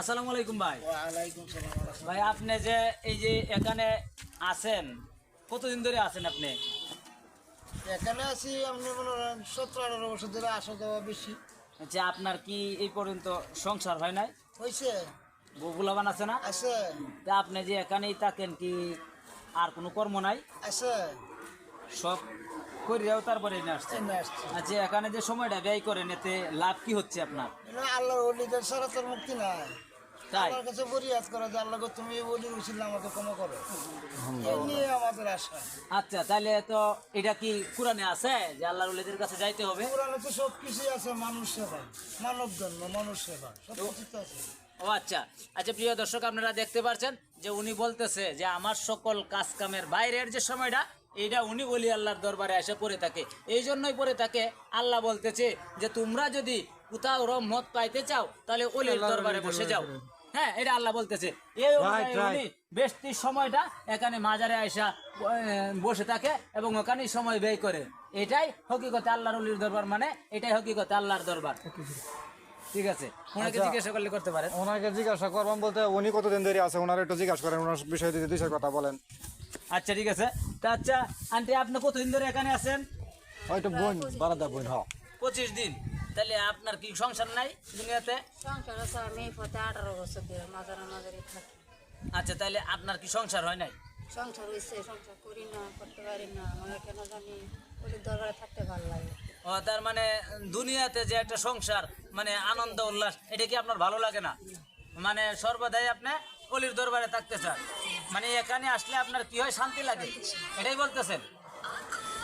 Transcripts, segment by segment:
আসসালামু আলাইকুম ভাই। ওয়ালাইকুম সালাম। ভাই আপনি যে এই যে এখানে আছেন, কতদিন ধরে আছেন আপনি? এখানে আছি আপনি মনে করেন 17-18 বছর ধরে আসা যাওয়া বেশি যে আপনার কি এই পর্যন্ত সংসার হয় নাই? হয়েছে। বউগুলাবান আছে না? আছে তা আপনি যে এখানেই থাকেন, কি আর কোনো কর্ম নাই? আছে সব করিয়াও তারপরে এনে আসছেন? এনে আসছি। আচ্ছা, এখানে যে সময়টা ব্যয় করেন এতে লাভ কি হচ্ছে আপনার? আল্লাহর ওলিদের ছাড়া তোর মুক্তি নাই। তাই? আল্লাহর কাছে বরিয়াত করা যে আল্লাহ গো, তুমি ওলির উচিত আমাকে ক্ষমা করো, এই নিয়ে আমাদের আশা। আচ্ছা, তাহলে তো এটা কি কোরআনে আছে যে আল্লাহর ওলিদের কাছে যাইতে হবে? পুরানো তো সব কিছুই আছে, মানুষ সেবা, মানব জন্ম, মানুষ সেবা, সব কিছু তো আছে। ও আচ্ছা আচ্ছা, প্রিয় দর্শক আপনারা দেখতে পাচ্ছেন যে উনি বলতেছে যে আমার সকল কাজ কামের বাইরের যে সময়টা এইটা উনি ওলি আল্লাহর দরবারে এসে পড়ে থাকে, এই জন্যই পড়ে থাকে। আল্লাহ বলতেছে যে তোমরা যদি কোথাও রহমত পাইতে চাও তাহলে ওলির দরবারে বসে যাও। হ্যাঁ, এটা আল্লাহ বলতেছে। এই অনুযায়ী উনি বেশি সময়টা এখানে মাজারে আয়সা বসে থাকে এবং ওখানেই সময় ব্যয় করে। এটাই হকিকতে আল্লাহর ওলির দরবার, মানে এটাই হকিকতে আল্লাহর দরবার। ঠিক আছে, ওনাকে জিজ্ঞাসা করলে করতে পারেন। ওনাকে জিজ্ঞাসা করবাম বলতে উনি কতদিন ধরে আছে, ওনার একটু জিজ্ঞাসা করেন, ওনার বিষয়ে যদি দুই চার কথা বলেন। আচ্ছা ঠিক আছে। তা আচ্ছা আন্টি, আপনি কতদিন ধরে এখানে আছেন? হয়তো বোন বারাদা বোন। হ্যাঁ, 25 দিন। তাহলে আপনার কি সংসার নাই দুনিয়াতে? সংসার আছে, আমি পথে 18 বছর ধরে মাঝারে মাঝারে থাকি। আচ্ছা, তাহলে আপনার কি সংসার হয় নাই? সংসার হয়েছে, সংসার করি না, করতে পারি না, আমার কেন জানি ওদের দরবারে থাকতে ভালো লাগে। ও, তার মানে দুনিয়াতে যে একটা সংসার, মানে আনন্দ উল্লাস, এটা কি আপনার ভালো লাগে না? মানে সর্বদাই আপনি অলির দরবারে থাকতে চান, মানে এখানে আসলে আপনার কি হয়, শান্তি লাগে, এটাই বলতেছেন?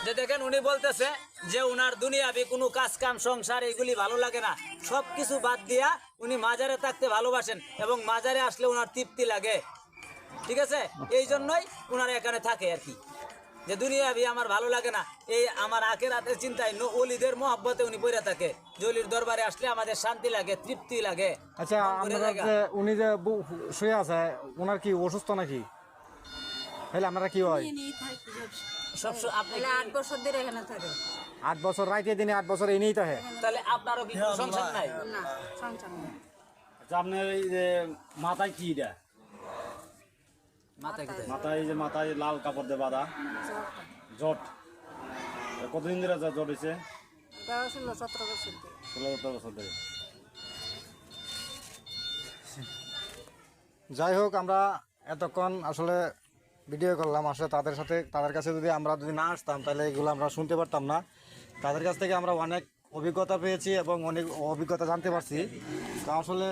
যে দেখেন, উনি বলতেছে যে উনার দুনিয়াবি কোনো কাজ কাম সংসার এগুলি ভালো লাগে না, সব কিছু বাদ দিয়া উনি মাজারে থাকতে ভালোবাসেন এবং মাজারে আসলে ওনার তৃপ্তি লাগে। ঠিক আছে, এই জন্যই ওনারা এখানে থাকে আর কি, যে দুনিয়াবি আমার ভালো লাগে না, এই আমার আখেরাতের চিন্তায় ওলিদের মহব্বতে উনি পড়ে থাকে, যে ওলির দরবারে আসলে আমাদের শান্তি লাগে, তৃপ্তি লাগে। আচ্ছা, আপনারা যে উনি যে শুয়ে আছে, ওনার কি অসুস্থ নাকি? তাহলে আমরা কি হয়? এনেই থাকি সব আপনি তাহলে 8 বছর ধরে এখানে থাকে। 8 বছর রাইতে দিনে 8 বছর এনেই তো। তাহলে আপনারও কি কোনো সংসার নাই? না, সংসার নেই। আচ্ছা, আপনার এই যে মাথায় কি এটা? মাথায় কোথায়? মাথায় এই যে মাথায় লাল কাপড় দিয়ে বাঁধা জট, কতদিন ধরে জট হয়েছে? এটা 16-17 বছর ধরে। 16-17 বছর ধরে। যাই হোক, আমরা এতক্ষণ আসলে ভিডিও করলাম, আসলে তাদের সাথে, তাদের কাছে যদি আমরা না আসতাম তাহলে এগুলো আমরা শুনতে পারতাম না। তাদের কাছ থেকে আমরা অনেক অভিজ্ঞতা পেয়েছি এবং অনেক অভিজ্ঞতা জানতে পারছি। তো আসলে